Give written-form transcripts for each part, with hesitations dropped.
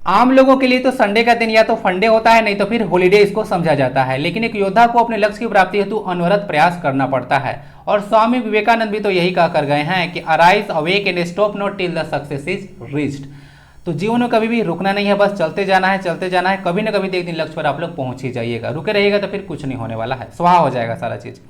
आम लोगों के लिए तो संडे का दिन या तो फंडे होता है, नहीं तो फिर हॉलीडे इसको समझा जाता है, लेकिन एक योद्धा को अपने लक्ष्य की प्राप्ति हेतु अनवरत प्रयास करना पड़ता है। और स्वामी विवेकानंद भी तो यही कहा कर गए हैं कि arise awake and stop not till the success is reached. तो जीवन में कभी भी रुकना नहीं है, बस चलते जाना है, चलते जाना है। कभी ना कभी तो एक दिन लक्ष्य पर आप लोग पहुंच ही जाइएगा। रुके रहिएगा तो फिर कुछ नहीं होने वाला है, स्वाहा हो जाएगा सारा चीज़।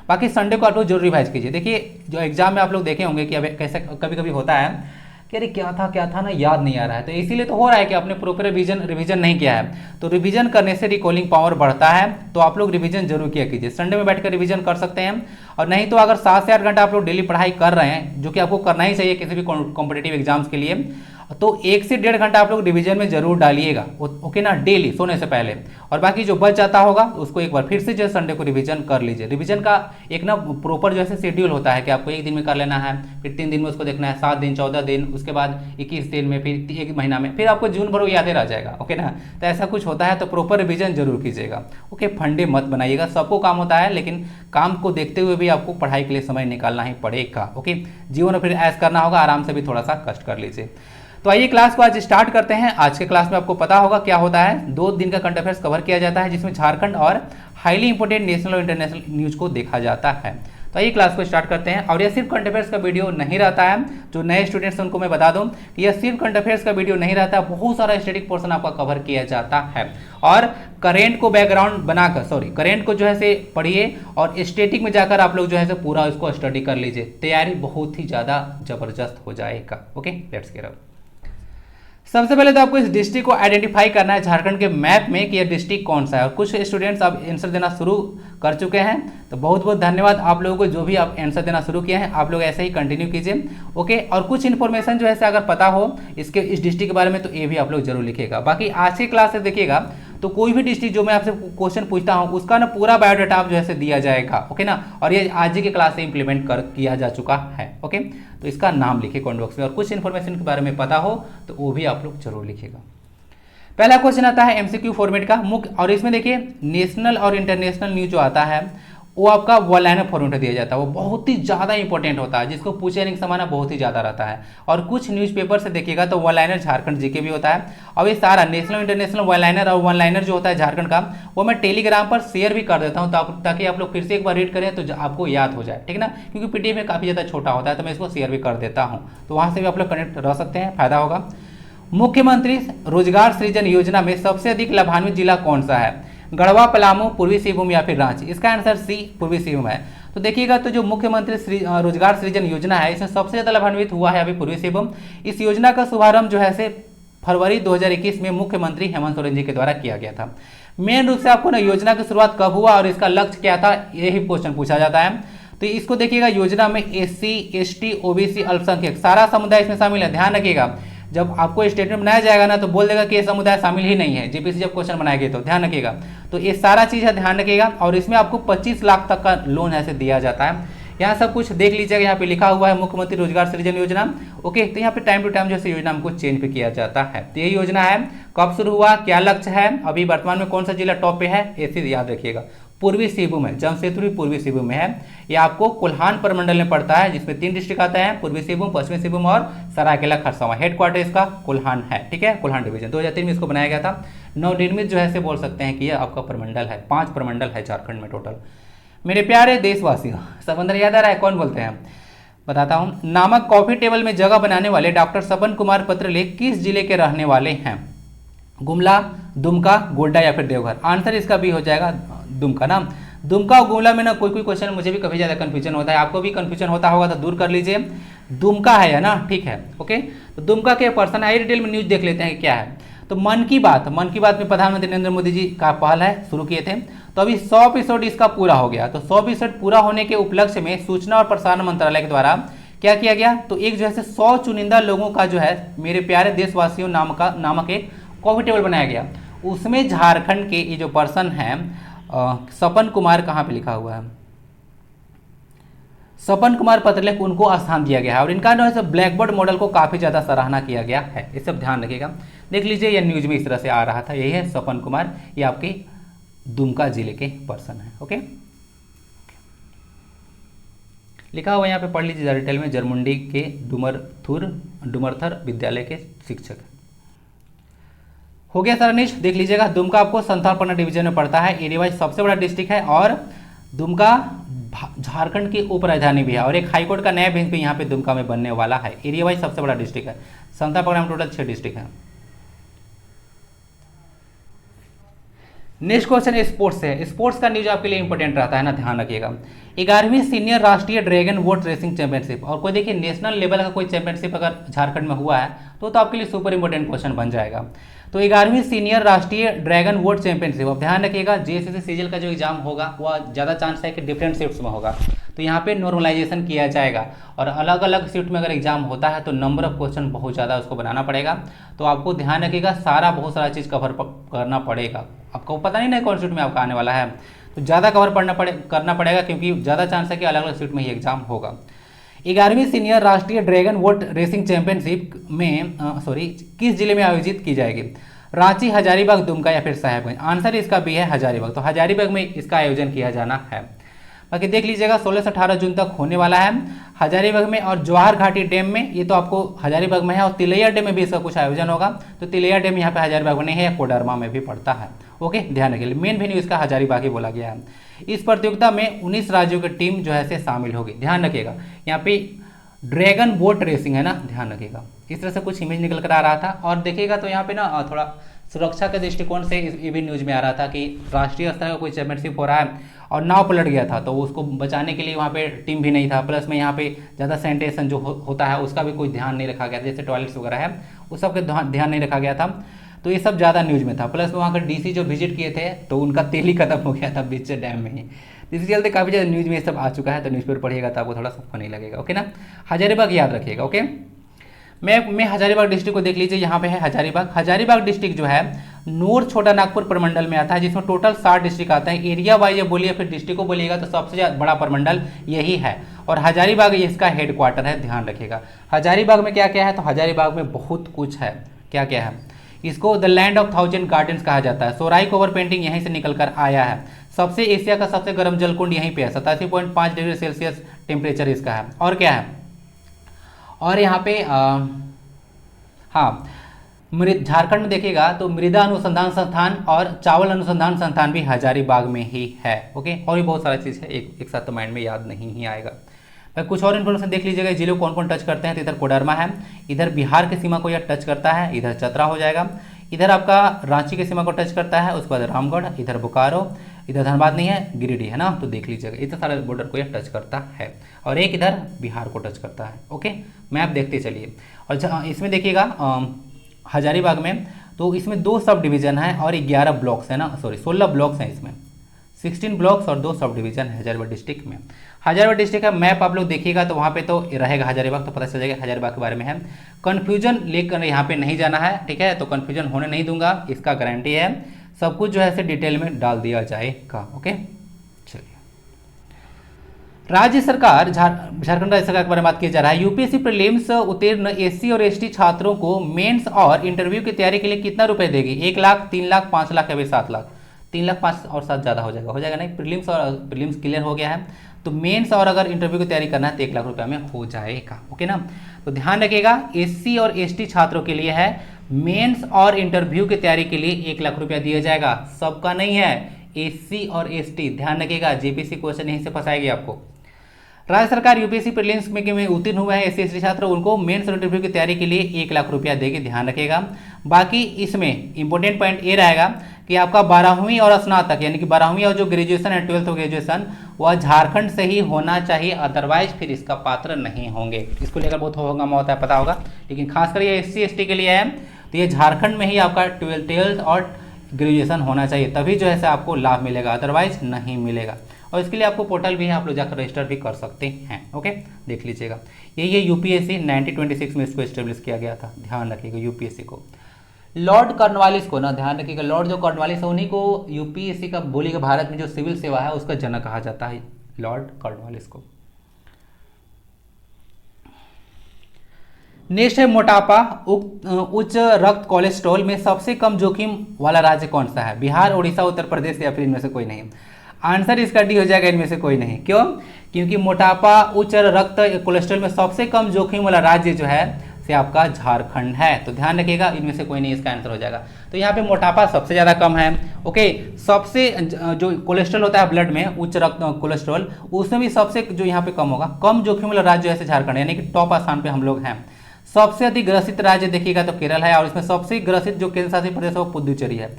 बाकी संडे को आप लोग जरूर रिवाइज कीजिए। देखिए जो एग्जाम में आप लोग देखे होंगे कि अब कैसे कभी कभी होता है कि अरे क्या था ना, याद नहीं आ रहा है। तो इसीलिए तो हो रहा है कि आपने प्रॉपर रिवीजन नहीं किया है। तो रिवीजन करने से रिकॉलिंग पावर बढ़ता है, तो आप लोग रिवीजन जरूर किया कीजिए। संडे में बैठकर रिवीजन कर सकते हैं, और नहीं तो अगर 7 से 8 घंटा आप लोग डेली पढ़ाई कर रहे हैं, जो कि आपको करना ही चाहिए किसी भी कॉम्पिटेटिव एग्जाम्स के लिए, तो 1 से 1.5 घंटा आप लोग रिवीजन में जरूर डालिएगा, ओके ना, डेली सोने से पहले। और बाकी जो बच जाता होगा उसको एक बार फिर से जो संडे को रिवीजन कर लीजिए। रिवीजन का एक ना प्रॉपर जो है शेड्यूल होता है कि आपको 1 दिन में कर लेना है, फिर 3 दिन में उसको देखना है, 7 दिन, 14 दिन, उसके बाद 21 दिन में, फिर 1 महीना में, फिर आपको जून भर वो याद रह जाएगा, ओके ना। तो ऐसा कुछ होता है, तो प्रॉपर रिवीजन जरूर कीजिएगा, ओके। फंडे मत बनाइएगा, सबको काम होता है, लेकिन काम को देखते हुए भी आपको पढ़ाई के लिए समय निकालना ही पड़ेगा, ओके। जीवन में फिर ऐश करना होगा, आराम से भी थोड़ा सा कष्ट कर लीजिए। तो आइए क्लास को आज स्टार्ट करते हैं। आज के क्लास में आपको पता होगा क्या होता है, 2 दिन का करंट अफेयर्स कवर किया जाता है, जिसमें झारखंड और हाईली इंपोर्टेंट नेशनल और इंटरनेशनल न्यूज को देखा जाता है। तो आइए क्लास को स्टार्ट करते हैं। और यह सिर्फ करंट अफेयर्स का वीडियो नहीं रहता है, जो नए स्टूडेंट्स हैं उनको मैं बता दूं कि यह सिर्फ करंट अफेयर्स का वीडियो नहीं रहता, बहुत सारा स्टैटिक पोर्शन आपका कवर किया जाता है। और करेंट को बैकग्राउंड बनाकर, करेंट को जो है से पढ़िए, और स्टैटिक में जाकर आप लोग जो है से पूरा इसको स्टडी कर लीजिए। तैयारी बहुत ही ज़्यादा जबरदस्त हो जाएगा, ओके। Let's get started. सबसे पहले तो आपको इस डिस्ट्रिक्ट को आइडेंटिफाई करना है झारखंड के मैप में कि यह डिस्ट्रिक्ट कौन सा है। और कुछ स्टूडेंट्स अब आंसर देना शुरू कर चुके हैं, तो बहुत बहुत धन्यवाद आप लोगों को, जो भी आप आंसर देना शुरू किए हैं। आप लोग ऐसे ही कंटिन्यू कीजिए, ओके। और कुछ इन्फॉर्मेशन जो है अगर पता हो इस डिस्ट्रिक्ट के बारे में, तो ये भी आप लोग जरूर लिखिएगा। बाकी आज की क्लास से देखिएगा, तो कोई भी डिस्ट्रिक्ट जो मैं आपसे क्वेश्चन पूछता हूँ उसका ना पूरा बायोडाटा आप जो है दिया जाएगा, ओके ना। और ये आज ही के क्लास से इंप्लीमेंट किया जा चुका है, ओके। तो इसका नाम लिखिए कमेंट बॉक्स में, और कुछ इन्फॉर्मेशन के बारे में पता हो तो वो भी आप लोग जरूर लिखिएगा। पहला क्वेश्चन आता है एमसीक्यू फॉर्मेट का मुख्य, और इसमें देखिए नेशनल और इंटरनेशनल न्यूज जो आता है वो आपका वन लाइनर फॉर्मेट दिया जाता है। वो बहुत ही ज़्यादा इंपॉर्टेंट होता है, जिसको पूछे जाने की संभावना बहुत ही ज़्यादा रहता है। और कुछ न्यूज़पेपर से देखिएगा तो वन लाइनर झारखंड जीके भी होता है। और ये सारा नेशनल इंटरनेशनल वन लाइनर और वन लाइनर जो होता है झारखंड का, वो मैं टेलीग्राम पर शेयर भी कर देता हूँ, ताकि आप लोग फिर से एक बार रीड करें तो आपको याद हो जाए, ठीक ना। क्योंकि पीडीएफ में काफ़ी ज़्यादा छोटा होता है, तो मैं इसको शेयर भी कर देता हूँ, तो वहाँ से भी आप लोग कनेक्ट रह सकते हैं, फायदा होगा। मुख्यमंत्री रोजगार सृजन योजना में सबसे अधिक लाभान्वित जिला कौन सा है? गढ़वा, पलामू, पूर्वी सिंहभूम या फिर रांची? इसका आंसर सी पूर्वी सिंहभूम है। तो देखिएगा, तो जो मुख्यमंत्री रोजगार सृजन योजना है, इसमें सबसे ज्यादा लाभान्वित हुआ है अभी पूर्वी सिंहभूम। इस योजना का शुभारंभ जो है से फरवरी 2021 में मुख्यमंत्री हेमंत सोरेन जी के द्वारा किया गया था। मेन रूप से आपको ना योजना की शुरुआत कब हुआ और इसका लक्ष्य क्या था, यही क्वेश्चन पूछा जाता है। तो इसको देखिएगा, योजना में एससी, एसटी, ओबीसी, अल्पसंख्यक सारा समुदाय इसमें शामिल है। ध्यान रखिएगा, जब आपको स्टेटमेंट बनाया जाएगा ना, तो बोल देगा कि ये समुदाय शामिल ही नहीं है, जेपीसी जब क्वेश्चन बनाएंगे तो ध्यान रखिएगा। तो ये सारा चीज़ है, ध्यान रखिएगा। और इसमें आपको 25 लाख तक का लोन ऐसे दिया जाता है। यहाँ सब कुछ देख लीजिएगा, यहाँ पे लिखा हुआ है मुख्यमंत्री रोजगार सृजन योजना, ओके। तो यहाँ पे टाइम टू टाइम जैसे योजना हमको चेंज भी किया जाता है। तो यही योजना है, कब शुरू हुआ, क्या लक्ष्य है, अभी वर्तमान में कौन सा जिला टॉप पे है, ये चीज याद रखिएगा। पूर्वी सिंहभूम है, जमशेदपुर भी पूर्वी सिंहभूम में है। ये आपको कोल्हान प्रमंडल में पड़ता है, जिसमें 3 डिस्ट्रिक्ट आते हैं, पूर्वी सिंहभूम, पश्चिमी सिंहभूम और सरायकेला खरसावां। हेडक्वार्टर इसका कोल्हान है, ठीक है, कोल्हान डिवीजन। 2003 में इसको बनाया गया था। नवनिर्मित जो है से बोल सकते हैं कि यह आपका प्रमंडल है। 5 प्रमंडल है झारखंड में टोटल। मेरे प्यारे देशवासियों, सब अंदर याद आ रहा है, कौन बोलते हैं, बताता हूँ। नामक कॉफी टेबल में जगह बनाने वाले डॉक्टर सपन कुमार पत्रले किस जिले के रहने वाले हैं? गुमला, दुमका, गोड्डा या फिर देवघर? आंसर इसका भी हो जाएगा दुमका ना। दुमका और गुमला में ना कोई क्वेश्चन मुझे भी कभी ज़्यादा कन्फ्यूजन होता है, आपको भी कन्फ्यूजन होता होगा तो दूर कर लीजिए। दुमका है ना, ठीक है, ओके। तो दुमका के पर्सन आई डिटेल में न्यूज देख लेते हैं क्या है। तो मन की बात में प्रधानमंत्री नरेंद्र मोदी जी का पहल है, शुरू किए थे। तो अभी 100 एपिसोड इसका पूरा हो गया। तो 100 एपिसोड पूरा होने के उपलक्ष्य में सूचना और प्रसारण मंत्रालय के द्वारा क्या किया गया, तो एक जो है 100 चुनिंदा लोगों का जो है मेरे प्यारे देशवासियों नामक एक कॉफी टेबल बनाया गया। उसमें झारखंड के ये जो पर्सन है सपन कुमार, कहाँ पे लिखा हुआ है, सपन कुमार पत्रले को उनको स्थान दिया गया है। और इनका जो है ब्लैक बोर्ड मॉडल को काफ़ी ज़्यादा सराहना किया गया है। ये सब ध्यान रखिएगा, देख लीजिए, यह न्यूज में इस तरह से आ रहा था। यही है सपन कुमार, ये आपके दुमका जिले के पर्सन है, ओके। लिखा हुआ यहाँ पे पढ़ लीजिए डिटेल में। जरमुंडी के डुमरथर विद्यालय के शिक्षक। हो गया सारा नेक्स्ट देख लीजिएगा। दुमका आपको संथालपन्ना डिवीजन में पड़ता है, एरिया वाइज सबसे बड़ा डिस्ट्रिक्ट है और दुमका झारखंड की उप राजधानी भी है और एक हाईकोर्ट का नया बेंच भी यहाँ पे दुमका में बनने वाला है। एरिया वाइज सबसे बड़ा डिस्ट्रिक्ट है। संथालपन्ना में टोटल 6 डिस्ट्रिक्ट है। नेक्स्ट क्वेश्चन स्पोर्ट्स है। स्पोर्ट्स का न्यूज आपके लिए इंपॉर्टेंट रहता है ना, ध्यान रखिएगा। 11वीं सीनियर राष्ट्रीय ड्रैगन बोट रेसिंग चैंपियनशिप, और कोई देखिए नेशनल लेवल का कोई चैंपियनशिप अगर झारखंड में हुआ है तो आपके लिए सुपर इंपॉर्टेंट क्वेश्चन बन जाएगा। तो 11वीं सीनियर राष्ट्रीय ड्रैगन बोट चैंपियनशिप, अब ध्यान रखिएगा जेएसएससी सीजीएल का जो एग्जाम होगा वह ज़्यादा चांस है कि डिफरेंट शिफ्ट्स में होगा, तो यहाँ पे नॉर्मलाइजेशन किया जाएगा और अलग अलग शिफ्ट में अगर एग्जाम होता है तो नंबर ऑफ क्वेश्चन बहुत ज़्यादा उसको बनाना पड़ेगा। तो आपको ध्यान रखिएगा सारा बहुत सारा चीज़ कवर करना पड़ेगा। आपको पता नहीं ना कौन शिफ्ट में आपका आने वाला है, तो ज़्यादा कवर करना पड़ेगा क्योंकि ज़्यादा चांस है कि अलग अलग शिफ्ट में ही एग्जाम होगा। 11वीं सीनियर राष्ट्रीय ड्रैगन बोट रेसिंग चैंपियनशिप में किस जिले में आयोजित की जाएगी? रांची, हजारीबाग, दुमका या फिर साहेबगंज? आंसर इसका भी है हजारीबाग, तो हजारीबाग में इसका आयोजन किया जाना है। बाकी देख लीजिएगा 16 से 18 जून तक होने वाला है हजारीबाग में और जवाहर घाटी डैम में, ये तो आपको हजारीबाग में है, और तिलैया डैम में भी इसका कुछ आयोजन होगा। तो तिलैया डैम यहाँ पे हजारीबाग में नहीं है, कोडरमा में भी पड़ता है। ओके, ध्यान रखिए मेन वेन्यू इसका हजारीबाग ही बोला गया है। इस प्रतियोगिता में 19 राज्यों की टीम जो है से शामिल होगी। ध्यान रखिएगा यहाँ पे ड्रैगन बोट रेसिंग है ना, ध्यान रखिएगा। इस तरह से कुछ इमेज निकल कर आ रहा था और देखिएगा तो यहाँ पे ना थोड़ा सुरक्षा के दृष्टिकोण से ये भी न्यूज में आ रहा था कि राष्ट्रीय स्तर का कोई चैंपियनशिप हो रहा है और नाव पलट गया था, तो उसको बचाने के लिए वहाँ पे टीम भी नहीं था। प्लस में यहाँ पे ज़्यादा सैनिटेशन जो होता है उसका भी कोई ध्यान नहीं रखा गया, जैसे टॉयलेट्स वगैरह है उस सब का ध्यान नहीं रखा गया था। तो ये सब ज़्यादा न्यूज में था। प्लस में वहाँ का डीसी जो विजिट किए थे तो उनका तेल ही खत्म हो गया था बीच डैम में ही, इसी चलते काफ़ी ज़्यादा न्यूज में ये सब आ चुका है। तो न्यूज़पेपर पढ़िएगा तो आपको थोड़ा सा फनी लगेगा। ओके ना, हजारीबाग याद रखिएगा। ओके, मैं हजारीबाग डिस्ट्रिक्ट को देख लीजिए, यहाँ पे है हजारीबाग। हजारीबाग डिस्ट्रिक्ट जो है नूर छोटा नागपुर प्रमंडल में आता है, जिसमें टोटल 60 डिस्ट्रिक्ट आते हैं। एरिया वाइज बोलिए फिर डिस्ट्रिक्ट को बोलिएगा तो सबसे बड़ा प्रमंडल यही है और हजारीबाग इसका हेडक्वार्टर है। ध्यान रखिएगा हजारीबाग में क्या क्या है, तो हजारीबाग में बहुत कुछ है। क्या क्या है, इसको द लैंड ऑफ 1000 गार्डन्स कहा जाता है। सोराई ओवर पेंटिंग यहीं से निकल कर आया है। सबसे एशिया का सबसे गर्म जलकुंड यहीं पे है, 87.5 डिग्री सेल्सियस टेम्परेचर इसका है। और क्या है, और यहाँ पे हाँ झारखंड में देखिएगा तो मृदा अनुसंधान संस्थान और चावल अनुसंधान संस्थान भी हजारीबाग में ही है। ओके, और भी बहुत सारा चीज़ है, एक साथ तो माइंड में याद नहीं ही आएगा। भाई कुछ और इन्फॉर्मेशन देख लीजिएगा, जिले को कौन कौन टच करते हैं। तो इधर कोडरमा है, इधर बिहार की सीमा को यह टच करता है, इधर चतरा हो जाएगा, इधर आपका रांची की सीमा को टच करता है, उसके बाद रामगढ़, इधर बोकारो, इधर धनबाद नहीं है, गिरिडीह है ना। तो देख लीजिएगा इतना सारे बॉर्डर को यह टच करता है और एक इधर बिहार को टच करता है। ओके, मैप देखते चलिए। और इसमें देखिएगा हजारीबाग में तो इसमें 2 सब डिवीज़न है और 11 ब्लॉक्स है ना, 16 ब्लॉक्स हैं इसमें, 16 ब्लॉक्स और 2 सब डिवीज़न है हजारीबाग डिस्ट्रिक्ट में। हजारीबाग डिस्ट्रिक्ट का मैप आप लोग देखिएगा तो वहाँ पे तो रहेगा हजारीबाग, तो पता चल जाएगा हजारीबाग के बारे में है। कन्फ्यूजन लेकर यहाँ पे नहीं जाना है, ठीक है, तो कन्फ्यूजन होने नहीं दूंगा, इसका गारंटी है। सब कुछ जो है डिटेल में डाल दिया जाएगा। ओके, चलिए राज्य सरकार झारखंड राज्य सरकार के बारे में बात की जा रहा है। यूपीएससी प्रीलिम्स उत्तीर्ण एससी और एसटी छात्रों को मेंस और इंटरव्यू की तैयारी के लिए कितना रुपए देगी? 1 लाख, 3 लाख, 5 लाख या फिर 7 लाख? 3 लाख 5 और 7 ज़्यादा हो जाएगा नहीं। प्रीलिम्स क्लियर हो गया है तो मेंस और अगर इंटरव्यू की तैयारी करना है तो 1 लाख रुपया में हो जाएगा। ओके ना, तो ध्यान रखिएगा एससी और एसटी छात्रों के लिए है, मेंस और इंटरव्यू की तैयारी के लिए 1 लाख रुपया दिया जाएगा। सबका नहीं है, एससी और एसटी। ध्यान रखिएगा जेपीसी क्वेश्चन यहीं से फंसाएगी आपको। राज्य सरकार यूपीएससी प्रीलिम्स में उत्तीर्ण हुआ है एससी एसटी छात्र, उनको मेंस और इंटरव्यू की तैयारी के लिए 1 लाख रुपया देगी। ध्यान रखिएगा। बाकी इसमें इंपॉर्टेंट पॉइंट ये रहेगा कि आपका 12वीं और स्नातक यानी कि 12वीं और जो ग्रेजुएशन है 12th ग्रेजुएशन वह झारखंड से ही होना चाहिए, अदरवाइज फिर इसका पात्र नहीं होंगे। इसको लेकर बहुत हंगामा होता है, पता होगा, लेकिन खासकर ये एससी एसटी के लिए है तो ये झारखंड में ही आपका 12th और ग्रेजुएशन होना चाहिए, तभी जो है आपको लाभ मिलेगा, अदरवाइज नहीं मिलेगा। और इसके लिए आपको पोर्टल भी है, आप लोग जाकर रजिस्टर भी कर सकते हैं। ओके, देख लीजिएगा। ये यूपीएससी 1926 में इसको एस्टेब्लिश किया गया था। ध्यान रखिएगा यूपीएससी को। लॉर्ड कॉर्नवालिस को ना, ध्यान रखिएगा, लॉर्ड जो कॉर्नवालिस है उन्हीं को यूपीएससी का बोलिएगा भारत में जो सिविल सेवा है उसका जनक कहा जाता है, लॉर्ड कॉर्नवालिस को। नेक्स्ट है मोटापा, उच्च रक्त कोलेस्ट्रॉल में सबसे कम जोखिम वाला राज्य कौन सा है? बिहार, उड़ीसा, उत्तर प्रदेश या फिर इनमें से कोई नहीं? आंसर इसका डी हो जाएगा, इनमें से कोई नहीं। क्यों? क्योंकि मोटापा, उच्च रक्त कोलेस्ट्रॉल में सबसे कम जोखिम वाला राज्य जो है से आपका झारखंड है। तो ध्यान रखिएगा, इनमें से कोई नहीं इसका आंसर हो जाएगा। तो यहाँ पे मोटापा सबसे ज़्यादा कम है। ओके, सबसे जो कोलेस्ट्रॉल होता है ब्लड में, उच्च रक्त कोलेस्ट्रॉल, उसमें भी सबसे जो यहाँ पे कम होगा, कम जोखिम वाला राज्य जैसे झारखंड, यानी कि टॉप स्थान पे हम लोग हैं। सबसे अधिक ग्रसित राज्य देखिएगा तो केरल है, और इसमें सबसे ग्रसित जो केंद्र शासित प्रदेश है वो पुदुचेरी है।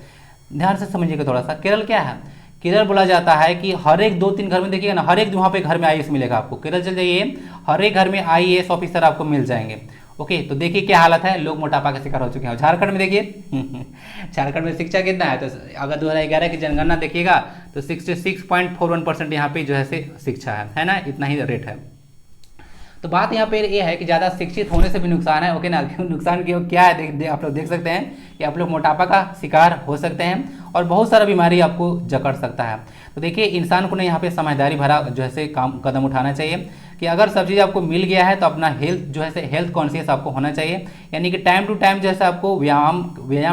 ध्यान से समझिएगा थोड़ा सा, केरल क्या है, केरल बोला जाता है कि हर एक 2-3 घर में देखिएगा ना, हर एक वहाँ पे घर में आईएएस मिलेगा आपको। केरल चल जाइए, हर एक घर में आईएएस ऑफिसर आपको मिल जाएंगे। ओके, तो देखिए क्या हालत है, लोग मोटापा का शिकार हो चुके हैं। झारखंड में देखिए झारखंड में शिक्षा कितना है, तो अगर 2011 की जनगणना देखिएगा तो 66.41% यहाँ पे जो है से शिक्षा है ना, इतना ही रेट है। तो बात यहाँ पे ये है कि ज़्यादा शिक्षित होने से भी नुकसान है। ओके ना, नुकसान क्या है, आप लोग देख सकते हैं कि आप लोग मोटापा का शिकार हो सकते हैं और बहुत सारा बीमारी आपको जकड़ सकता है। तो देखिए, इंसान को ना यहाँ पे समझदारी भरा जो है से कदम उठाना चाहिए कि अगर सब चीज़ आपको मिल गया है तो अपना हेल्थ जो है से हेल्थ कॉन्शियस आपको होना चाहिए, यानी कि टाइम टू टाइम जैसे आपको व्यायाम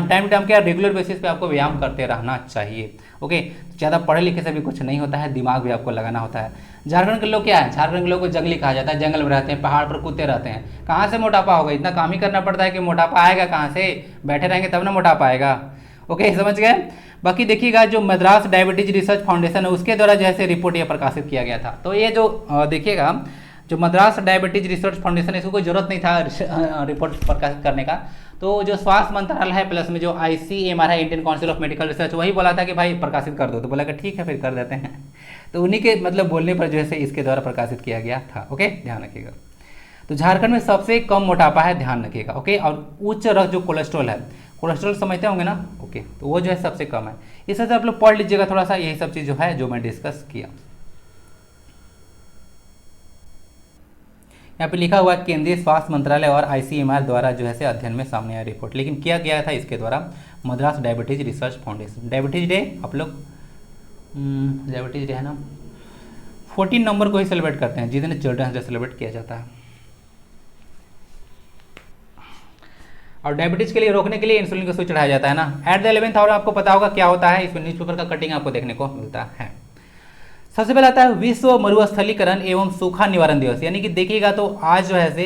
टाइम टू टाइम क्या, रेगुलर बेसिस पे आपको व्यायाम करते रहना चाहिए। ओके, ज़्यादा पढ़े लिखे से भी कुछ नहीं होता है, दिमाग भी आपको लगाना होता है। झारखंड के लोग क्या है, झारखंड के लोग को जंगली कहा जाता है, जंगल में रहते हैं, पहाड़ पर कूदते रहते हैं। कहाँ से मोटापा होगा, इतना काम ही करना पड़ता है कि मोटापा आएगा कहाँ से, बैठे रहेंगे तब ना मोटापा आएगा। ओके, समझ गए। बाकी देखिएगा, जो मद्रास डायबिटीज रिसर्च फाउंडेशन है उसके द्वारा जो है रिपोर्ट ये प्रकाशित किया गया था। तो ये जो देखिएगा, जो मद्रास डायबिटीज रिसर्च फाउंडेशन है, इसको कोई जरूरत नहीं था रिपोर्ट प्रकाशित करने का। तो जो स्वास्थ्य मंत्रालय है प्लस में जो ICMR है, Indian council of medical research, वही बोला था कि भाई प्रकाशित कर दो। तो बोला कि ठीक है फिर कर देते हैं। तो उन्हीं के मतलब बोलने पर जो है इसके द्वारा प्रकाशित किया गया था। ओके, ध्यान रखिएगा। तो झारखंड में सबसे कम मोटापा है, ध्यान रखिएगा। ओके, और उच्च रक्त जो कोलेस्ट्रॉल है, कोलेस्ट्रॉल समझते होंगे ना। ओके, तो वो जो है सबसे कम है। इस तरह से आप लोग पढ़ लीजिएगा थोड़ा सा, यही सब चीज़ जो है जो मैं डिस्कस किया। यहाँ पे लिखा हुआ है केंद्रीय स्वास्थ्य मंत्रालय और ICMR द्वारा जो है अध्ययन में सामने आया रिपोर्ट, लेकिन किया गया था इसके द्वारा Madras diabetes research foundation. Diabetes day आप लोग डायबिटीज डे है ना, 14 नवंबर को ही सेलिब्रेट करते हैं, जिस दिन चिल्ड्रंस डे सेलिब्रेट किया जाता है। और डायबिटीज के लिए रोकने के लिए इंसुलिन का सुई चढ़ाया जाता है ना। एट द 11th आवर आपको पता होगा क्या होता है, इसमें न्यूज़पेपर का कटिंग आपको देखने को मिलता है। सबसे पहले आता है विश्व मरुस्थलीकरण एवं सूखा निवारण दिवस, यानी कि देखिएगा तो आज जो है से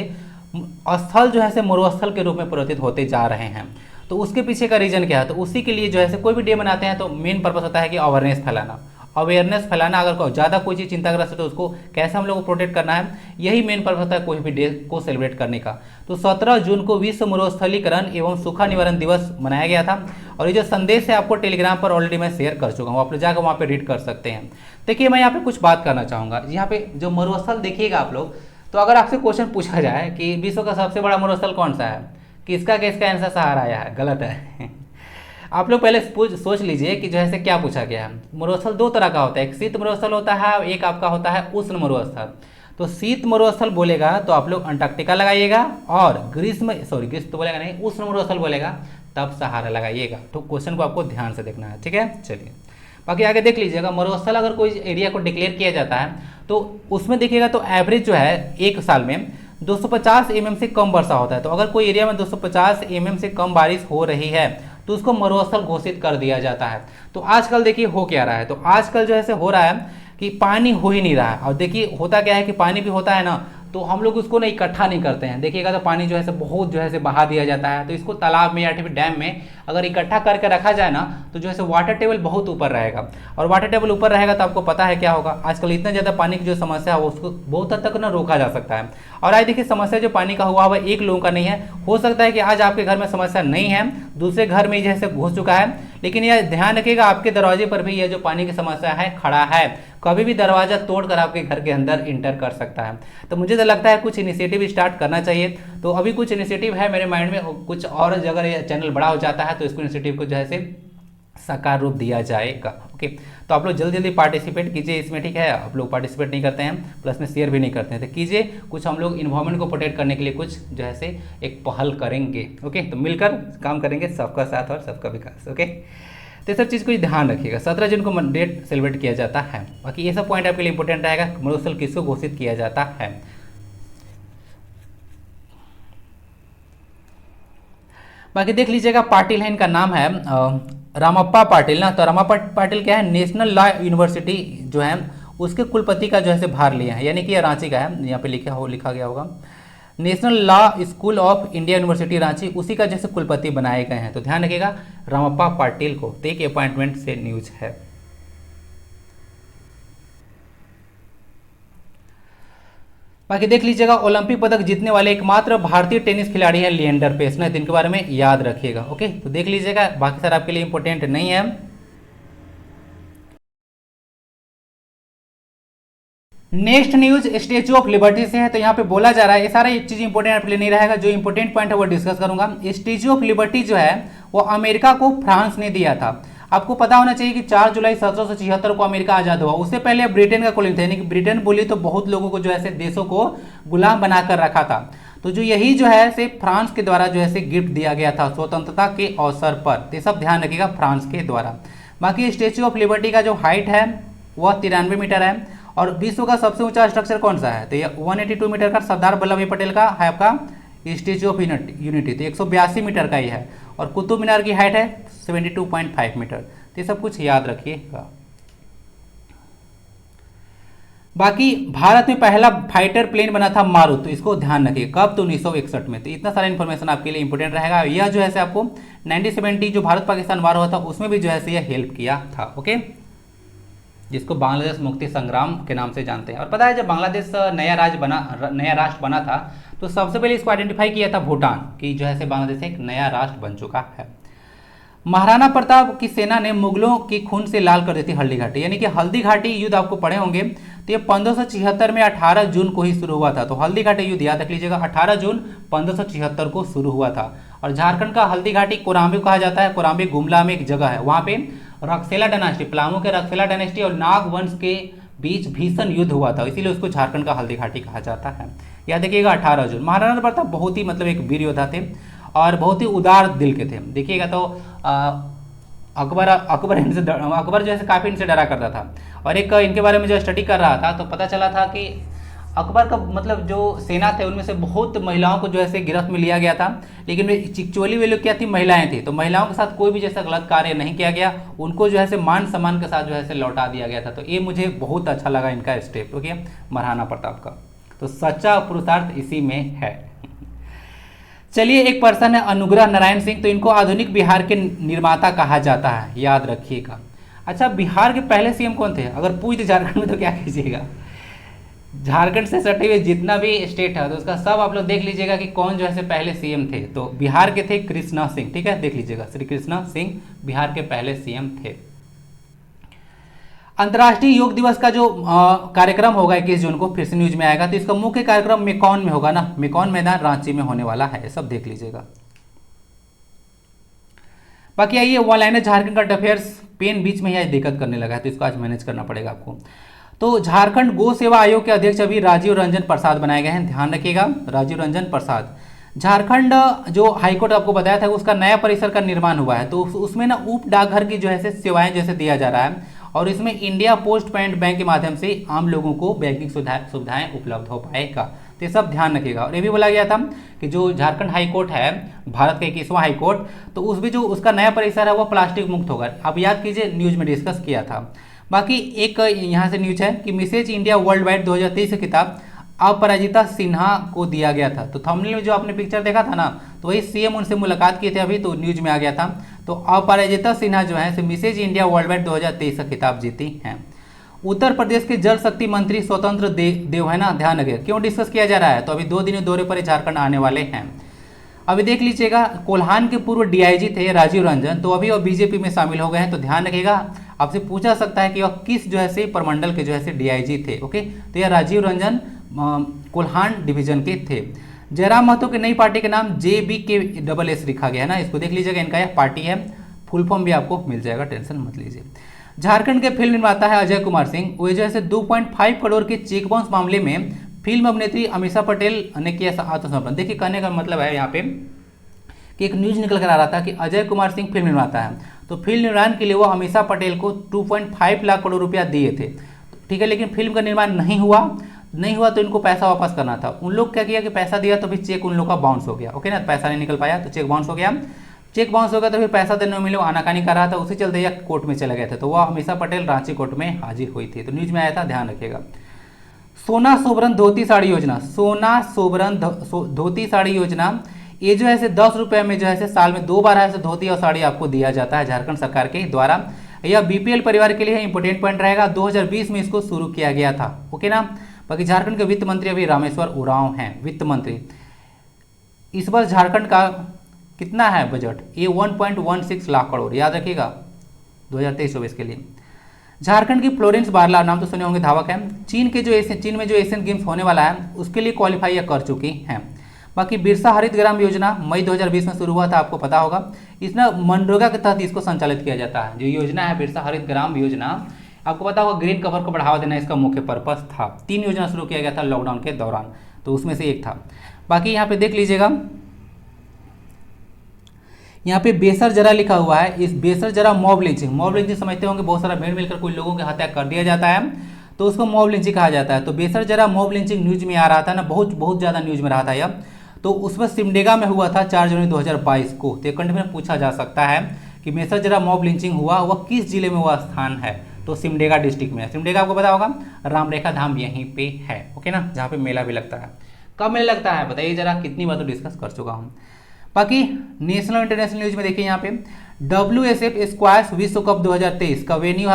स्थल जो है से मरुस्थल के रूप में परिवर्तित होते जा रहे हैं। तो उसके पीछे का रीजन क्या है, तो उसी के लिए जो है से कोई भी डे मनाते हैं तो मेन पर्पस होता है कि अवेयरनेस फैलाना। अगर ज़्यादा कोई चीज़ चिंताग्रस्त है तो उसको कैसे हम लोग को प्रोटेक्ट करना है, यही मेन पर्पस होता है कोई भी डे को सेलिब्रेट करने का। तो 17 जून को विश्व मरुस्थलीकरण एवं सूखा निवारण दिवस मनाया गया था। और ये जो संदेश है आपको टेलीग्राम पर ऑलरेडी मैं शेयर कर चुका हूँ, आप लोग जाकर वहाँ पे रीड कर सकते हैं। देखिए, मैं यहाँ पे कुछ बात करना चाहूँगा। यहाँ पे जो मरुस्थल देखिएगा आप लोग, तो अगर आपसे क्वेश्चन पूछा जाए कि विश्व का सबसे बड़ा मरुस्थल कौन सा है, किसका आंसर सहारा आया है, गलत है। आप लोग पहले सोच लीजिए कि जो है क्या पूछा गया है। मरुस्थल 2 तरह का होता है, एक शीत मरुस्थल होता है, एक आपका होता है उष्ण मरुस्थल। तो शीत मरुस्थल बोलेगा तो आप लोग अंटार्कटिका लगाइएगा, और ग्रीष्म तो बोलेगा नहीं, उष्ण मरुस्थल बोलेगा तब सहारा लगाइएगा। तो क्वेश्चन को आपको ध्यान से देखना है, ठीक है। चलिए बाकी आगे देख लीजिएगा। मरुस्थल अगर कोई एरिया को डिक्लेयर किया जाता है तो उसमें देखिएगा तो एवरेज जो है एक साल में 250 mm से कम वर्षा होता है। तो अगर कोई एरिया में 250 mm से कम बारिश हो रही है तो उसको मरुस्थल घोषित कर दिया जाता है। तो आजकल देखिए हो क्या रहा है, तो आजकल जो है हो रहा है कि पानी हो ही नहीं रहा है। और देखिए होता क्या है कि पानी भी होता है ना, तो हम लोग उसको ना इकट्ठा नहीं करते हैं। देखिएगा तो पानी जो है बहुत जो है बहा दिया जाता है। तो इसको तालाब में या फिर डैम में अगर इकट्ठा करके रखा जाए ना, तो जो है वाटर टेबल बहुत ऊपर रहेगा। और वाटर टेबल ऊपर रहेगा तो आपको पता है क्या होगा, आजकल इतना ज़्यादा पानी की जो समस्या है उसको बहुत हद तक ना रोका जा सकता है। और आज देखिए समस्या जो पानी का हुआ हुआ एक लोगों का नहीं है, हो सकता है कि आज आपके घर में समस्या नहीं है, दूसरे घर में जैसे घुस चुका है, लेकिन यह ध्यान रखिएगा आपके दरवाजे पर भी यह जो पानी की समस्या है खड़ा है, कभी भी दरवाजा तोड़कर आपके घर के अंदर इंटर कर सकता है। तो मुझे तो लगता है कुछ इनिशिएटिव स्टार्ट करना चाहिए। तो अभी कुछ इनिशिएटिव है मेरे माइंड में, कुछ और अगर ये चैनल बड़ा हो जाता है तो इसको इनिशिएटिव को जो है साकार रूप दिया जाएगा। ओके, तो आप लोग जल्दी जल्दी पार्टिसिपेट कीजिए इसमें, ठीक है। आप लोग पार्टिसिपेट नहीं करते हैं, प्लस में शेयर भी नहीं करते हैं, तो कीजिए। कुछ हम लोग इन्वायरमेंट को प्रोटेक्ट करने के लिए कुछ जो है से एक पहल करेंगे। ओके, तो मिलकर काम करेंगे, सबका साथ और सबका विकास। ओके, तो सब चीज़ को ध्यान रखिएगा। 17 जून को डेट सेलिब्रेट किया जाता है। बाकी ये सब पॉइंट आपके लिए इंपॉर्टेंट रहेगा। मरुस्थल किसको घोषित किया जाता है। बाकी देख लीजिएगा, पाटिल है, इनका नाम है रामप्पा पाटिल ना। तो रामप्पा पाटिल क्या है, नेशनल लॉ यूनिवर्सिटी जो है उसके कुलपति का जो है भार लिया है, यानी कि यह रांची का है, यहाँ पे लिखा गया होगा। National law school of India university Ranchi उसी का जैसे कुलपति बनाए गए हैं। तो ध्यान रखिएगा रामप्पा पाटिल को। तो एक अपॉइंटमेंट से न्यूज है। बाकी देख लीजिएगा ओलंपिक पदक जीतने वाले एकमात्र भारतीय टेनिस खिलाड़ी है लिएंडर पेस ने, इनके बारे में याद रखिएगा। ओके, तो देख लीजिएगा, बाकी सर आपके लिए इंपॉर्टेंट नहीं है। Next news statue of liberty से है। तो यहाँ पे बोला जा रहा है, ये सारा चीज इंपॉर्टेंट आपके लिए नहीं रहेगा, जो इंपॉर्टेंट पॉइंट है वो डिस्कस करूंगा। स्टेच्यू ऑफ लिबर्टी जो है वो अमेरिका को फ्रांस ने दिया था। आपको पता होना चाहिए कि 4 जुलाई 1776 को अमेरिका आजाद हुआ। उससे पहले ब्रिटेन का कॉलोनी था, यानी कि ब्रिटेन बोली तो बहुत लोगों को जो है देशों को गुलाम बनाकर रखा था। तो जो यही जो है से फ्रांस के द्वारा जो है गिफ्ट दिया गया था स्वतंत्रता के अवसर पर। तो सब ध्यान रखिएगा फ्रांस के द्वारा। बाकी स्टेच्यू ऑफ लिबर्टी का जो हाइट है वह 93 मीटर है। और विश्व का सबसे ऊंचा स्ट्रक्चर कौन सा है? तो ये 182 मीटर का सरदार वल्लभ भाई पटेल का है आपका स्टेच्यू ऑफ यूनिटी। तो 182 मीटर का ही है। और कुतुब मीनार की हाइट है 72.5 मीटर। तो ये सब कुछ याद रखिएगा। बाकी भारत में पहला फाइटर प्लेन बना था मारुत, तो इसको ध्यान रखिए, कब? तो 1961 में। तो इतना सारा इन्फॉर्मेशन आपके लिए इंपॉर्टेंट रहेगा। यह जो है से आपको 1970 जो भारत पाकिस्तान वार हुआ था उसमें भी जो है से यह हेल्प किया था। ओके, जिसको बांग्लादेश मुक्ति संग्राम के नाम से जानते हैं। और पता है जब बांग्लादेश नया राष्ट्र बना था तो सबसे पहले इसको आइडेंटिफाई किया था भूटान कि जो है बांग्लादेश एक नया राष्ट्र बन चुका है। महाराणा प्रताप की सेना ने मुगलों की खून से लाल कर दी थी हल्दी घाटी, यानी कि हल्दी घाटी युद्ध आपको पढ़े होंगे। तो ये 1576 में 18 जून को ही शुरू हुआ था। तो हल्दी घाटी युद्ध याद रख लीजिएगा, 18 जून 1576 को शुरू हुआ था। और झारखंड का हल्दी घाटी कोराम्बी कहा जाता है। कोराम्बी गुमला में एक जगह है, वहां पे रक्सेला डायनास्टी, पलामू के रक्सेला डायनास्टी और नाग वंश के बीच भीषण युद्ध हुआ था, इसीलिए उसको झारखंड का हल्दी घाटी कहा जाता है। याद देखिएगा 18 जून। महाराणा प्रताप बहुत ही मतलब एक वीर योद्धा थे और बहुत ही उदार दिल के थे। देखिएगा तो अकबर जो है काफी इनसे डरा करता था। और एक इनके बारे में जो स्टडी कर रहा था तो पता चला था कि अकबर का मतलब जो सेना थे उनमें से बहुत महिलाओं को जो है गिरफ्त में लिया गया था, लेकिन एक्चुअली वे लोग क्या थी? महिलाएं थी। तो महिलाओं के साथ कोई भी जैसा गलत कार्य नहीं किया गया, उनको जो है मान सम्मान के साथ जो है लौटा दिया गया था। तो ये मुझे बहुत अच्छा लगा इनका स्टेप। ओके, महाराणा प्रताप का तो सच्चा पुरुषार्थ इसी में है। चलिए, एक पर्सन है अनुग्रह नारायण सिंह, तो इनको आधुनिक बिहार के निर्माता कहा जाता है, याद रखिएगा। अच्छा, बिहार के पहले सीएम कौन थे? अगर पूछ दे झारखंड में तो क्या कीजिएगा? झारखंड से सटे हुए जितना भी स्टेट है तो उसका सब आप लोग देख लीजिएगा कि कौन जो है पहले सीएम थे। तो बिहार के थे कृष्णा सिंह, ठीक है, देख लीजिएगा, श्री कृष्णा सिंह बिहार के पहले सीएम थे। अंतर्राष्ट्रीय योग दिवस का जो कार्यक्रम होगा 21 जून को, फिर से न्यूज में आएगा। तो इसका मुख्य कार्यक्रम मेकॉन में होगा ना, मेकॉन मैदान रांची में होने वाला है, सब देख लीजिएगा। बाकी आइए one liner Jharkhand current affairs, pen बीच में ही आज दिक्कत करने लगा है तो इसको आज मैनेज करना पड़ेगा आपको। तो झारखंड गो सेवा आयोग के अध्यक्ष अभी राजीव रंजन प्रसाद बनाए गए हैं, ध्यान रखिएगा, राजीव रंजन प्रसाद। झारखंड जो हाईकोर्ट आपको बताया था उसका नया परिसर का निर्माण हुआ है, तो उसमें ना उप डाकघर की जो है सेवाएं जैसे दिया जा रहा है और इसमें इंडिया पोस्ट पेमेंट बैंक के माध्यम से आम लोगों को बैंकिंग सुविधाएं उपलब्ध हो पाएगा। तो ये सब ध्यान रखिएगा। और ये भी बोला गया था कि जो झारखंड हाईकोर्ट है, भारत का 21वां हाईकोर्ट, तो उसमें जो उसका नया परिसर है वो प्लास्टिक मुक्त होगा। आप याद कीजिए, न्यूज में डिस्कस किया था। बाकी एक यहाँ से न्यूज है कि मिसेज इंडिया वर्ल्ड वाइड 2023 का खिताब अपराजिता सिन्हा को दिया गया था। तो थंबनेल में जो आपने पिक्चर देखा था ना, तो वही सीएम उनसे मुलाकात किए थे अभी, तो न्यूज में आ गया था। तो अपराजिता सिन्हा जो है मिसेज इंडिया वर्ल्ड वाइड 2023 का खिताब जीती हैं। उत्तर प्रदेश के जल शक्ति मंत्री स्वतंत्र देव है ना, ध्यान रखिए, क्यों डिस्कस किया जा रहा है? तो अभी 2 दिनों दौरे पर झारखंड आने वाले हैं। अभी देख लीजिएगा, कोल्हान के पूर्व डीआईजी थे राजीव रंजन, तो अभी वो बीजेपी में शामिल हो गए हैं। तो ध्यान रखिएगा, आपसे पूछा सकता है कि वह किस जो है प्रमंडल के जो है डीआईजी थे। ओके, तो यह राजीव रंजन कोल्हान डिवीजन के थे। जयराम महतो की नई पार्टी के नाम JBKSS लिखा गया है ना, इसको देख लीजिएगा, इनका यह पार्टी है, फुल फॉर्म भी आपको मिल जाएगा, टेंशन मत लीजिए। झारखंड के फिल्म निर्माता है अजय कुमार सिंह, वो जो है 2.5 करोड़ के चेक बाउंस मामले में फिल्म अभिनेत्री अमीषा पटेल ने किया आत्मसमर्पण। देखिए, कहने का मतलब है यहाँ पे कि एक न्यूज निकल कर आ रहा था कि अजय कुमार सिंह फिल्म निर्माता है, तो फिल्म निर्माण के लिए वो अमीषा पटेल को 2.5 लाख करोड़ रुपया दिए थे, ठीक है, लेकिन फिल्म का निर्माण नहीं हुआ तो इनको पैसा वापस करना था। उन लोग क्या किया कि पैसा दिया तो फिर चेक उन लोग का बाउंस हो गया। ओके ना, पैसा नहीं निकल पाया तो चेक बाउंस हो गया। चेक बाउंस हो गया तो फिर पैसा देने में मिले, आनाकानी कर रहा था, उसी चलते यह कोर्ट में चले गए थे। तो वह अमीषा पटेल रांची कोर्ट में हाजिर हुई थी, तो न्यूज में आया था, ध्यान रखिएगा। सोना सोबरन धोती साड़ी योजना, सोना सोबरन धोती साड़ी योजना, ये जो है 10 रुपये में जो है साल में 2 बार है धोती और साड़ी आपको दिया जाता है झारखंड सरकार के द्वारा। यह बीपीएल परिवार के लिए इंपॉर्टेंट पॉइंट रहेगा। 2020 में इसको शुरू किया गया था। ओके ना। बाकी झारखंड के वित्त मंत्री अभी रामेश्वर उरांव हैं वित्त मंत्री। इस बार झारखंड का कितना है बजट, ये 1.16 लाख करोड़, याद रखिएगा 2023-24 के लिए। झारखंड की फ्लोरेंस बारला, नाम तो सुने होंगे, धावक है। चीन में जो एशियन गेम्स होने वाला है उसके लिए क्वालिफाई कर चुकी हैं। बाकी बिरसा हरित ग्राम योजना मई 2020 में शुरू हुआ था, आपको पता होगा। इसमें मनरेगा के तहत इसको संचालित किया जाता है। जो योजना है बिरसा हरित ग्राम योजना, आपको पता होगा ग्रीन कवर को बढ़ावा देना इसका मुख्य पर्पस था। 3 योजना शुरू किया गया था लॉकडाउन के दौरान, तो उसमें से एक था। बाकी यहाँ पे देख लीजिएगा, यहाँ पे बेसर जरा लिखा हुआ है। इस बेसर जरा मॉब लिंचिंग समझते होंगे, बहुत सारा भीड़ मिलकर कोई लोगों की हत्या कर दिया जाता है तो उसको मॉब लिंचिंग कहा जाता है। तो बेसर जरा मॉब लिंचिंग न्यूज में आ रहा था ना, बहुत ज़्यादा न्यूज में रहा था यह। तो उसमें सिमडेगा में हुआ था 4 जनवरी 2022 को। तो कंठ में पूछा जा सकता है कि बेसर जरा मॉब लिंचिंग हुआ वह किस जिले में हुआ स्थान है, तो सिमडेगा डिस्ट्रिक्ट में। सिमडेगा आपको पता होगा रामरेखा धाम यहीं पे है। ओके ना, जहाँ पे मेला भी लगता है। कब मेला लगता है बताइए जरा, कितनी बार तो डिस्कस कर चुका हूँ। बाकी नेशनल इंटरनेशनल न्यूज में देखिए, यहाँ पे WSF स्क्वैश विश्व कप 2023 का वेन्यू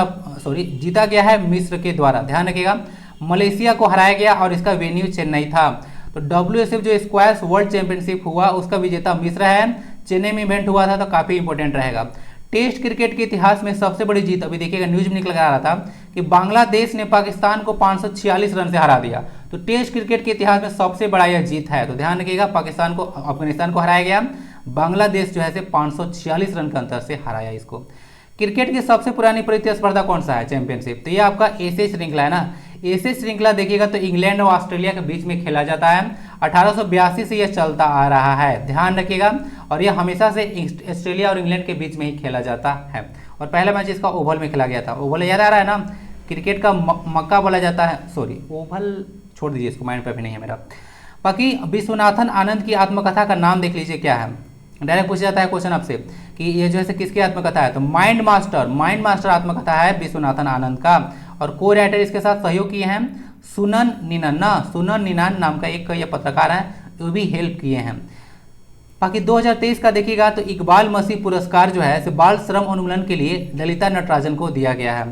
जीता गया है मिस्र के द्वारा। ध्यान रखिएगा, मलेशिया को हराया गया और इसका वेन्यू चेन्नई था। तो WSF जो स्क्वैश वर्ल्ड चैंपियनशिप हुआ उसका विजेता मिस्र है। चेन्नई में इवेंट हुआ था, तो काफी इंपॉर्टेंट रहेगा। टेस्ट क्रिकेट के इतिहास में सबसे बड़ी जीत, अभी देखिएगा न्यूज में निकल आ रहा था कि बांग्लादेश ने पाकिस्तान को 546 रन से हरा दिया। तो टेस्ट क्रिकेट के इतिहास में सबसे बड़ा यह जीत है। तो ध्यान रखिएगा, अफगानिस्तान को हराया गया, बांग्लादेश जो है 546 रन के अंतर से हराया इसको। क्रिकेट की सबसे पुरानी प्रतिस्पर्धा कौन सा है, चैंपियनशिप। तो ये आपका एशिया श्रृंखला है ना। एशिया श्रृंखला देखिएगा तो इंग्लैंड और ऑस्ट्रेलिया के बीच में खेला जाता है। 1882 से यह चलता आ रहा है, ध्यान रखिएगा। और यह हमेशा से ऑस्ट्रेलिया और इंग्लैंड के बीच में ही खेला जाता है। और पहला मैच इसका ओवल में खेला गया था। ओवल याद आ रहा है ना, क्रिकेट का मक्का बोला जाता है। सॉरी, ओवल छोड़ दीजिए, इसको माइंड पे भी नहीं है मेरा। बाकी विश्वनाथन आनंद की आत्मकथा का नाम देख लीजिए क्या है। डायरेक्ट पूछा जाता है क्वेश्चन आपसे कि ये जो है किसकी आत्मकथा है, तो माइंड मास्टर आत्मकथा है विश्वनाथन आनंद का। और को राइटर इसके साथ सहयोग किए हैं सुनन निनान नाम का एक ये पत्रकार है, वो भी हेल्प किए हैं। बाकी 2023 का देखिएगा तो इकबाल मसीह पुरस्कार जो है बाल श्रम उन्मूलन के लिए ललिता नटराजन को दिया गया है।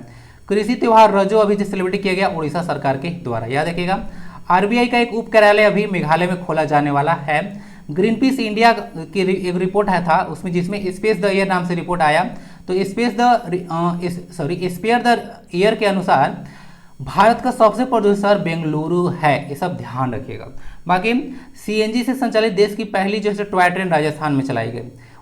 कृषि त्यौहार रजो अभी जो सेलिब्रेट किया गया उड़ीसा सरकार के द्वारा, याद रखिएगा। आरबीआई का एक उप कार्यालय अभी मेघालय में खोला जाने वाला है। ग्रीन पीस इंडिया की एक रिपोर्ट था उसमें, जिसमें स्पेस द ईयर नाम से रिपोर्ट आया। तो स्पेयर द ईयर के अनुसार भारत का सबसे प्रदूषित शहर बेंगलुरु है, ये सब ध्यान रखिएगा। बाकी सीएनजी से संचालित देश की पहली जो है टॉय ट्रेन राजस्थान में चलाई गई,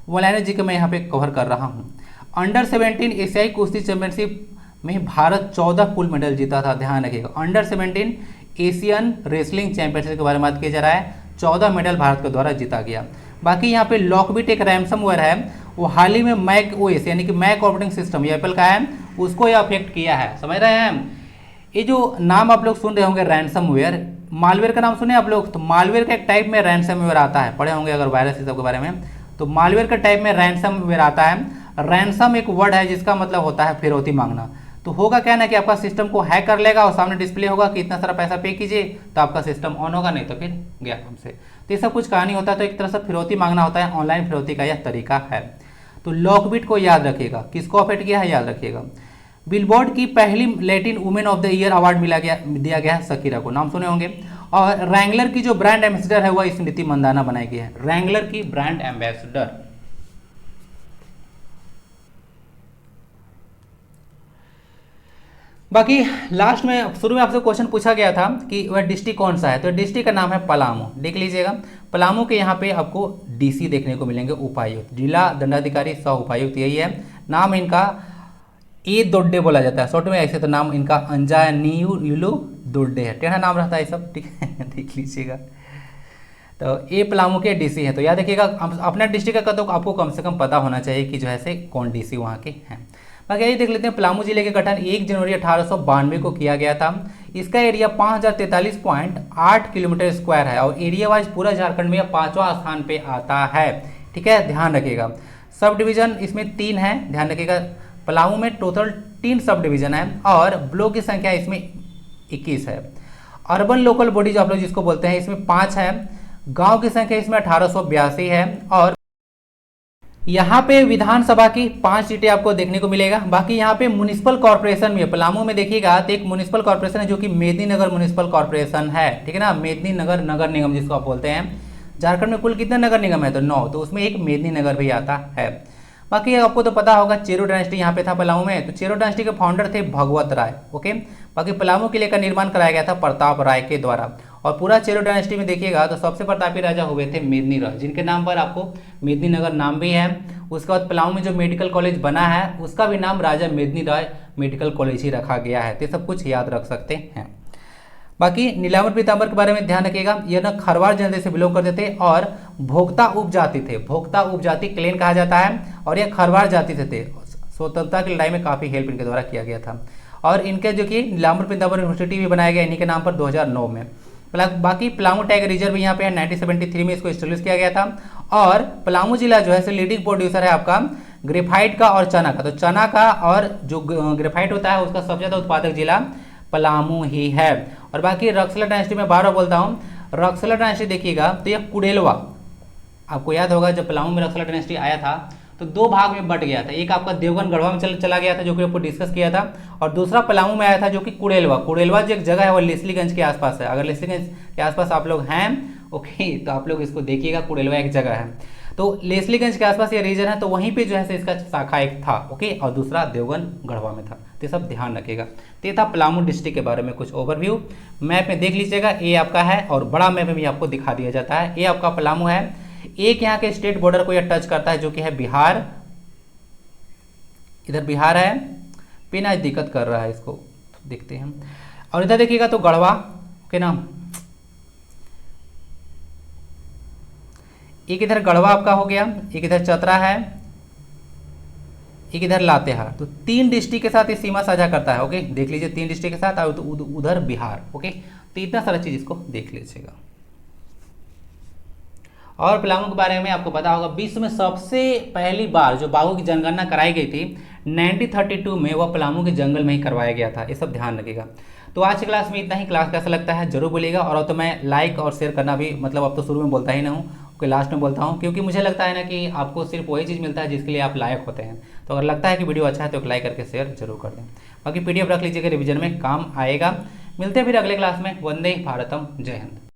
वो लाइनर जी के मैं यहाँ पे कवर कर रहा हूँ। अंडर 17 एशियाई कुश्ती चैंपियनशिप में भारत 14 कुल मेडल जीता था, ध्यान रखिएगा। अंडर 17 एशियन रेसलिंग चैंपियनशिप के बारे में बात किया जा रहा है, 14 मेडल भारत के द्वारा जीता गया। बाकी यहाँ पे लॉकबिट एक रैंसमवेयर है, वो हाल ही में मैक ओएस यानी कि मैक ऑपरेटिंग सिस्टम ये एप्पल का है, उसको ये अफेक्ट किया है, समझ रहे हैं। ये जो नाम आप लोग सुन रहे होंगे रैंसमवेयर, मालवेयर का नाम सुने आप लोग, तो मालवेयर का एक टाइप में रैंसमवेयर आता है, पढ़े होंगे अगर वायरस सब के बारे में। तो मालवेयर का टाइप में रैंसमवेयर आता है। रैंसम एक वर्ड है जिसका मतलब होता है फिरौती मांगना। तो होगा क्या ना कि आपका सिस्टम को हैक कर लेगा और सामने डिस्प्ले होगा कि इतना सारा पैसा पे कीजिए, तो आपका सिस्टम ऑन होगा, नहीं तो फिर गया हमसे। तो ये सब कुछ कहानी होता है। तो एक तरह से फिरौती मांगना होता है, ऑनलाइन फिरौती का यह तरीका है। तो लॉकबिट को याद रखिएगा, किसको अफेक्ट किया है याद रखिएगा। बिलबोर्ड की पहली Latin women of the year award दिया गया है शकीरा को, नाम सुने होंगे। और रैंगलर की जो ब्रांड एम्बेसडर है वह स्मृति मंदाना बनाई गई है, रैंगलर की ब्रांड एम्बेसडर। बाकी लास्ट में शुरू में आपसे क्वेश्चन पूछा गया था कि वह डिस्ट्रिक्ट कौन सा है, तो डिस्ट्रिक्ट का नाम है पलामू, देख लीजिएगा। पलामू के यहाँ पे आपको डीसी देखने को मिलेंगे, उपायुक्त, जिला दंडाधिकारी सह उपायुक्त, यही है। नाम इनका ए दोड्डे बोला जाता है, शॉर्ट में ऐसे तो नाम इनका अंजानीयुलु दोड्डे है, टेढ़ा नाम रहता है सब, ठीक है देख लीजिएगा। तो ए पलामू के डीसी है। तो याद रखिएगा अपना डिस्ट्रिक्ट का तो आपको कम से कम पता होना चाहिए कि जो है से कौन डीसी वहाँ के हैं। बाकी यही देख लेते हैं, पलामू जिले के गठन 1 जनवरी 1892 को किया गया था। इसका एरिया 5043.8 किलोमीटर स्क्वायर है और एरिया वाइज पूरा झारखंड में 5वां स्थान पे आता है, ठीक है ध्यान रखिएगा। सब डिवीजन इसमें 3 है, ध्यान रखिएगा। पलामू में टोटल 3 सब डिवीजन है और ब्लॉक की संख्या इसमें 21 है। अर्बन लोकल बॉडी जो आप लोग जिसको बोलते हैं इसमें 5 है, गांव की संख्या इसमें 1882 है, और यहाँ पे विधानसभा की 5 सीटें आपको देखने को मिलेगा। बाकी यहाँ पे म्युनिसिपल कॉर्पोरेशन में पलामू में देखिएगा तो एक म्युनिसिपल कॉर्पोरेशन है जो कि मेदिनीनगर म्युनिसिपल कॉर्पोरेशन है, ठीक है ना, मेदिनीनगर नगर निगम जिसको आप बोलते हैं। झारखंड में कुल कितने नगर निगम है, तो 9, तो उसमें एक मेदिनीनगर भी आता है। बाकी आपको तो पता होगा चेरो डायनेस्टी यहाँ पे था पलामू में, तो चेरो डायनेस्टी के फाउंडर थे भगवत राय। ओके, बाकी पलामू किले का निर्माण कराया गया था प्रताप राय के द्वारा। और पूरा चेरो डायनेस्टी में देखिएगा तो सबसे प्रतापी राजा हुए थे मेदिनी राय, जिनके नाम पर आपको मेदिनीनगर नाम भी है। उसके बाद पलामू में जो मेडिकल कॉलेज बना है उसका भी नाम राजा मेदिनी राय मेडिकल कॉलेज ही रखा गया है। तो सब कुछ याद रख सकते हैं। बाकी नीलांबर पीताम्बर के बारे में ध्यान रखिएगा, यह ना खरवार जनजाति से बिलोंग करते थे और भोक्ता उपजाति थे। भोक्ता उपजाति क्लेन कहा जाता है, और यह खरवार जाति से थे। स्वतंत्रता की लड़ाई में काफ़ी हेल्प इनके द्वारा किया गया था। और इनके जो कि नीलांबर पीताम्बर यूनिवर्सिटी भी बनाया गया इन्हीं के नाम पर 2009 में। बाकी पलामू टाइगर रिजर्व यहाँ पे है, 1973 में इसको एस्टेब्लिश किया गया था। और पलामू जिला जो है लीडिंग प्रोड्यूसर है आपका ग्रेफाइट का और चना का। तो चना का और जो ग्रेफाइट होता है उसका सबसे ज़्यादा उत्पादक जिला पलामू ही है। और बाकी रक्सला डायनेस्टी में बार बार बोलता हूँ, रक्सला डायनेस्टी देखिएगा तो यह कुड़ेलवा, आपको याद होगा जब पलामू में रक्सला डायनेस्टी आया था तो 2 भाग में बट गया था। एक आपका देवगन गढ़वा में चला गया था जो कि आपको डिस्कस किया था, और दूसरा पलामू में आया था जो कि कुड़ेलवा। कुड़ेलवा जो एक जगह है वो लेस्लीगंज के आसपास है। अगर लेस्लीगंज के आसपास आप लोग हैं ओके तो आप लोग इसको देखिएगा, कुड़ेलवा एक जगह है। तो लेस्लीगंज के आसपास ये रीजन है, तो वहीं पे जो है इसका शाखा एक था। ओके, और दूसरा देवगन गढ़वा में था। तो ये सब ध्यान रखिएगा। तो ये था पलामू डिस्ट्रिक्ट के बारे में कुछ ओवरव्यू। मैप में देख लीजिएगा, ए आपका है और बड़ा मैप में भी आपको दिखा दिया जाता है। ये आपका पलामू है, एक यहाँ के स्टेट बॉर्डर को यह टच करता है जो कि है बिहार। इधर बिहार है, पिन आज दिक्कत कर रहा है, इसको देखते हैं। और इधर देखिएगा तो गढ़वा, ओके ना, एक इधर गढ़वा आपका हो गया, एक इधर चतरा है, एक इधर लातेहार। तो 3 डिस्ट्रिक्ट के साथ ये सीमा साझा करता है। ओके, देख लीजिए 3 डिस्ट्रिक्ट के साथ, और तो उधर बिहार। ओके, तो इतना सारा चीज इसको देख लीजिएगा। और पलामू के बारे में आपको पता होगा विश्व में सबसे पहली बार जो बाघों की जनगणना कराई गई थी 1932 में, वह पलामू के जंगल में ही करवाया गया था। ये सब ध्यान रखिएगा। तो आज की क्लास में इतना ही। क्लास कैसा लगता है जरूर बोलिएगा। और अब तो मैं लाइक और शेयर करना भी, मतलब अब तो शुरू में बोलता ही ना हूँ, लास्ट में बोलता हूँ, क्योंकि मुझे लगता है ना कि आपको सिर्फ वही चीज़ मिलता है जिसके लिए आप लायक होते हैं। तो अगर लगता है कि वीडियो अच्छा है तो लाइक करके शेयर जरूर कर दें। बाकी PDF रख लीजिएगा, रिवीजन में काम आएगा। मिलते हैं फिर अगले क्लास में। वंदे भारतम, जय हिंद।